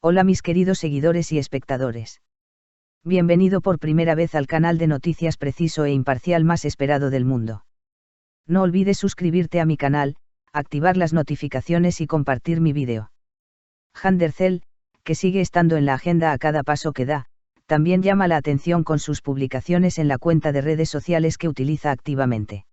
Hola mis queridos seguidores y espectadores. Bienvenido por primera vez al canal de noticias preciso e imparcial más esperado del mundo. No olvides suscribirte a mi canal, activar las notificaciones y compartir mi vídeo. Handercell, que sigue estando en la agenda a cada paso que da, también llama la atención con sus publicaciones en la cuenta de redes sociales que utiliza activamente.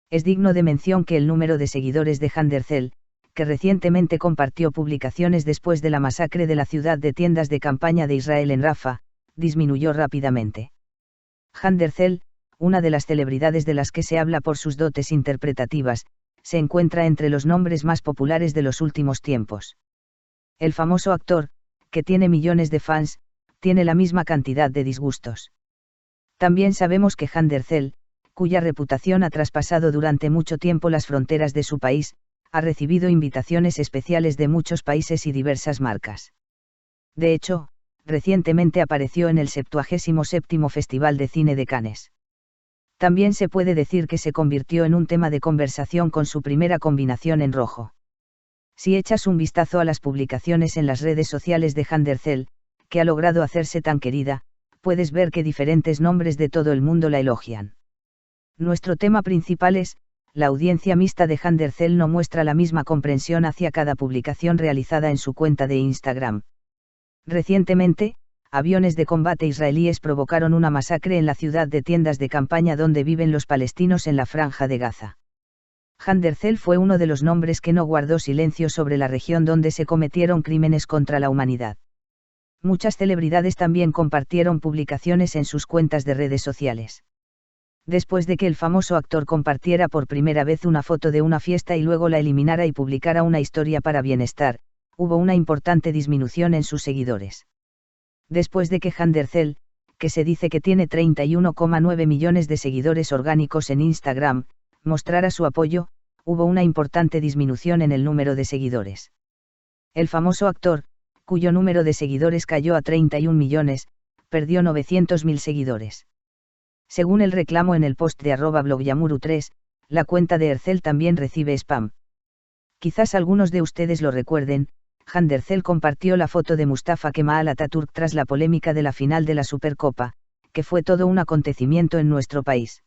Es digno de mención que el número de seguidores de Handercell, que recientemente compartió publicaciones después de la masacre de la ciudad de tiendas de campaña de Israel en Rafah, disminuyó rápidamente. Handercell, una de las celebridades de las que se habla por sus dotes interpretativas, se encuentra entre los nombres más populares de los últimos tiempos. El famoso actor, que tiene millones de fans, tiene la misma cantidad de disgustos. También sabemos que Handercell, cuya reputación ha traspasado durante mucho tiempo las fronteras de su país, ha recibido invitaciones especiales de muchos países y diversas marcas. De hecho, recientemente apareció en el 77º Festival de Cine de Cannes. También se puede decir que se convirtió en un tema de conversación con su primera combinación en rojo. Si echas un vistazo a las publicaciones en las redes sociales de Handercell, que ha logrado hacerse tan querida, puedes ver que diferentes nombres de todo el mundo la elogian. Nuestro tema principal es: la audiencia mixta de Handercell no muestra la misma comprensión hacia cada publicación realizada en su cuenta de Instagram. Recientemente, aviones de combate israelíes provocaron una masacre en la ciudad de tiendas de campaña donde viven los palestinos en la Franja de Gaza. Handercell fue uno de los nombres que no guardó silencio sobre la región donde se cometieron crímenes contra la humanidad. Muchas celebridades también compartieron publicaciones en sus cuentas de redes sociales. Después de que el famoso actor compartiera por primera vez una foto de una fiesta y luego la eliminara y publicara una historia para bienestar, hubo una importante disminución en sus seguidores. Después de que Handercell, que se dice que tiene 31,9 millones de seguidores orgánicos en Instagram, mostrara su apoyo, hubo una importante disminución en el número de seguidores. El famoso actor, cuyo número de seguidores cayó a 31 millones, perdió 900.000 seguidores. Según el reclamo en el post de @blogyamuru3, la cuenta de Hercell también recibe spam. Quizás algunos de ustedes lo recuerden, Handercell compartió la foto de Mustafa Kemal Atatürk tras la polémica de la final de la Supercopa, que fue todo un acontecimiento en nuestro país.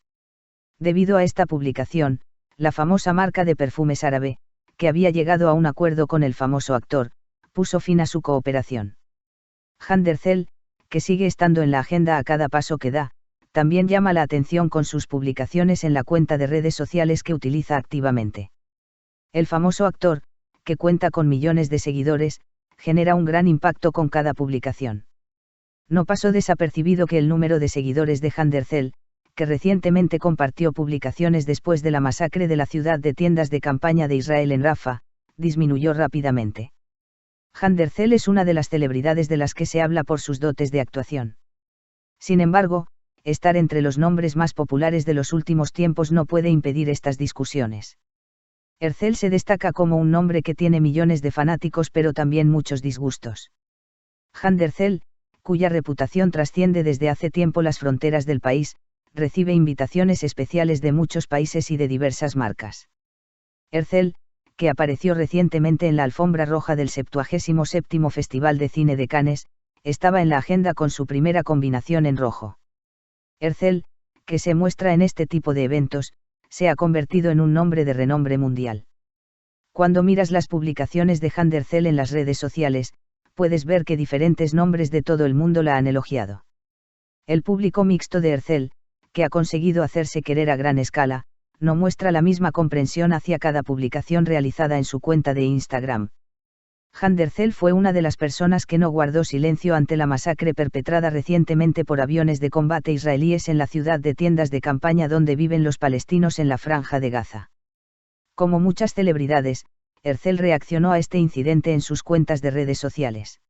Debido a esta publicación, la famosa marca de perfumes árabe, que había llegado a un acuerdo con el famoso actor, puso fin a su cooperación. Handercell, que sigue estando en la agenda a cada paso que da, también llama la atención con sus publicaciones en la cuenta de redes sociales que utiliza activamente. El famoso actor, que cuenta con millones de seguidores, genera un gran impacto con cada publicación. No pasó desapercibido que el número de seguidores de Handercell, que recientemente compartió publicaciones después de la masacre de la ciudad de tiendas de campaña de Israel en Rafah, disminuyó rápidamente. Handercell es una de las celebridades de las que se habla por sus dotes de actuación. Sin embargo, estar entre los nombres más populares de los últimos tiempos no puede impedir estas discusiones. Hercell se destaca como un nombre que tiene millones de fanáticos pero también muchos disgustos. Handercell, cuya reputación trasciende desde hace tiempo las fronteras del país, recibe invitaciones especiales de muchos países y de diversas marcas. Hercell, que apareció recientemente en la alfombra roja del 77º Festival de Cine de Cannes, estaba en la agenda con su primera combinación en rojo. Hercell, que se muestra en este tipo de eventos, se ha convertido en un nombre de renombre mundial. Cuando miras las publicaciones de Handercell en las redes sociales, puedes ver que diferentes nombres de todo el mundo la han elogiado. El público mixto de Hercell, que ha conseguido hacerse querer a gran escala, no muestra la misma comprensión hacia cada publicación realizada en su cuenta de Instagram. Handercell fue una de las personas que no guardó silencio ante la masacre perpetrada recientemente por aviones de combate israelíes en la ciudad de tiendas de campaña donde viven los palestinos en la Franja de Gaza. Como muchas celebridades, Hercell reaccionó a este incidente en sus cuentas de redes sociales.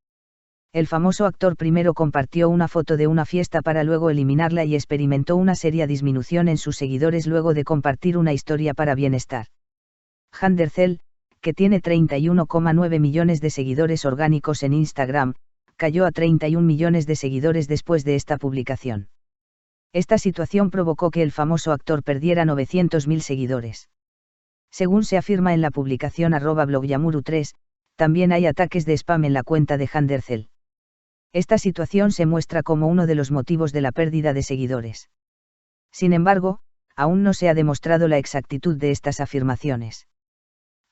El famoso actor primero compartió una foto de una fiesta para luego eliminarla y experimentó una seria disminución en sus seguidores luego de compartir una historia para bienestar. Handercell, que tiene 31,9 millones de seguidores orgánicos en Instagram, cayó a 31 millones de seguidores después de esta publicación. Esta situación provocó que el famoso actor perdiera 900.000 seguidores. Según se afirma en la publicación @blogyamuru3, También hay ataques de spam en la cuenta de Handercel. Esta situación se muestra como uno de los motivos de la pérdida de seguidores. Sin embargo, aún no se ha demostrado la exactitud de estas afirmaciones.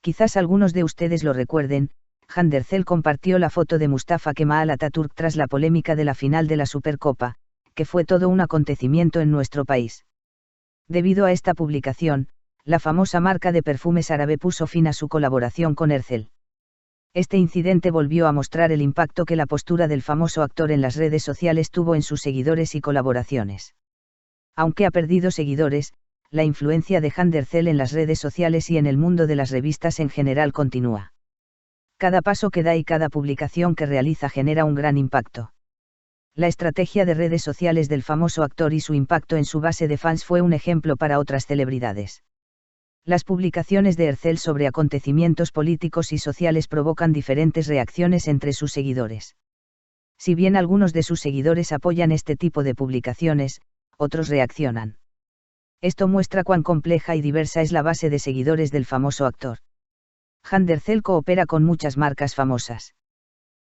Quizás algunos de ustedes lo recuerden, Handercel compartió la foto de Mustafa Kemal Atatürk tras la polémica de la final de la Supercopa, que fue todo un acontecimiento en nuestro país. Debido a esta publicación, la famosa marca de perfumes árabe puso fin a su colaboración con Ercel. Este incidente volvió a mostrar el impacto que la postura del famoso actor en las redes sociales tuvo en sus seguidores y colaboraciones. Aunque ha perdido seguidores, la influencia de Handercel en las redes sociales y en el mundo de las revistas en general continúa. Cada paso que da y cada publicación que realiza genera un gran impacto. La estrategia de redes sociales del famoso actor y su impacto en su base de fans fue un ejemplo para otras celebridades. Las publicaciones de Ercel sobre acontecimientos políticos y sociales provocan diferentes reacciones entre sus seguidores. Si bien algunos de sus seguidores apoyan este tipo de publicaciones, otros reaccionan. Esto muestra cuán compleja y diversa es la base de seguidores del famoso actor. Handercel coopera con muchas marcas famosas.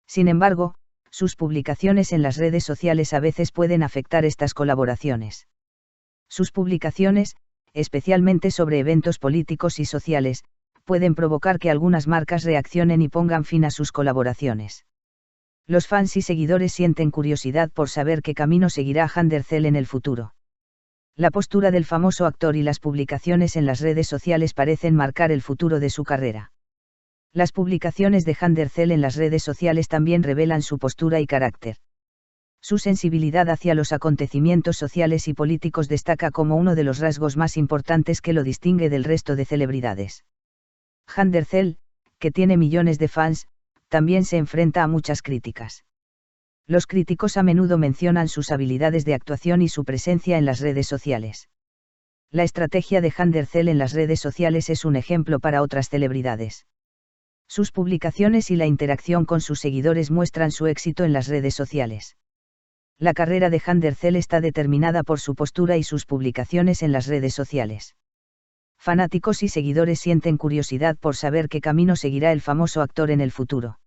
Sin embargo, sus publicaciones en las redes sociales a veces pueden afectar estas colaboraciones. Sus publicaciones, especialmente sobre eventos políticos y sociales, pueden provocar que algunas marcas reaccionen y pongan fin a sus colaboraciones. Los fans y seguidores sienten curiosidad por saber qué camino seguirá Handercel en el futuro. La postura del famoso actor y las publicaciones en las redes sociales parecen marcar el futuro de su carrera. Las publicaciones de Handercel en las redes sociales también revelan su postura y carácter. Su sensibilidad hacia los acontecimientos sociales y políticos destaca como uno de los rasgos más importantes que lo distingue del resto de celebridades. Handercel, que tiene millones de fans, también se enfrenta a muchas críticas. Los críticos a menudo mencionan sus habilidades de actuación y su presencia en las redes sociales. La estrategia de Handercel en las redes sociales es un ejemplo para otras celebridades. Sus publicaciones y la interacción con sus seguidores muestran su éxito en las redes sociales. La carrera de Handercel está determinada por su postura y sus publicaciones en las redes sociales. Fanáticos y seguidores sienten curiosidad por saber qué camino seguirá el famoso actor en el futuro.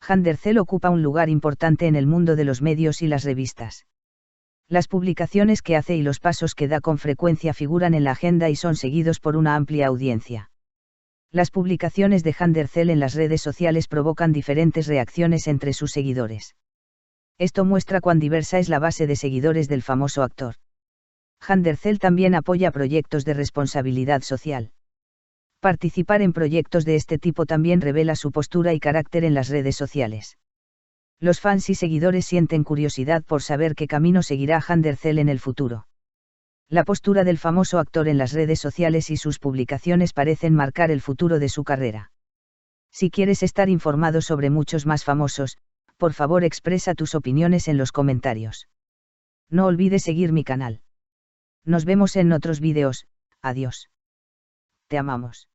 Handercel ocupa un lugar importante en el mundo de los medios y las revistas. Las publicaciones que hace y los pasos que da con frecuencia figuran en la agenda y son seguidos por una amplia audiencia. Las publicaciones de Handercel en las redes sociales provocan diferentes reacciones entre sus seguidores. Esto muestra cuán diversa es la base de seguidores del famoso actor. Handercel también apoya proyectos de responsabilidad social. Participar en proyectos de este tipo también revela su postura y carácter en las redes sociales. Los fans y seguidores sienten curiosidad por saber qué camino seguirá Handercel en el futuro. La postura del famoso actor en las redes sociales y sus publicaciones parecen marcar el futuro de su carrera. Si quieres estar informado sobre muchos más famosos, por favor expresa tus opiniones en los comentarios. No olvides seguir mi canal. Nos vemos en otros vídeos, adiós. Te amamos.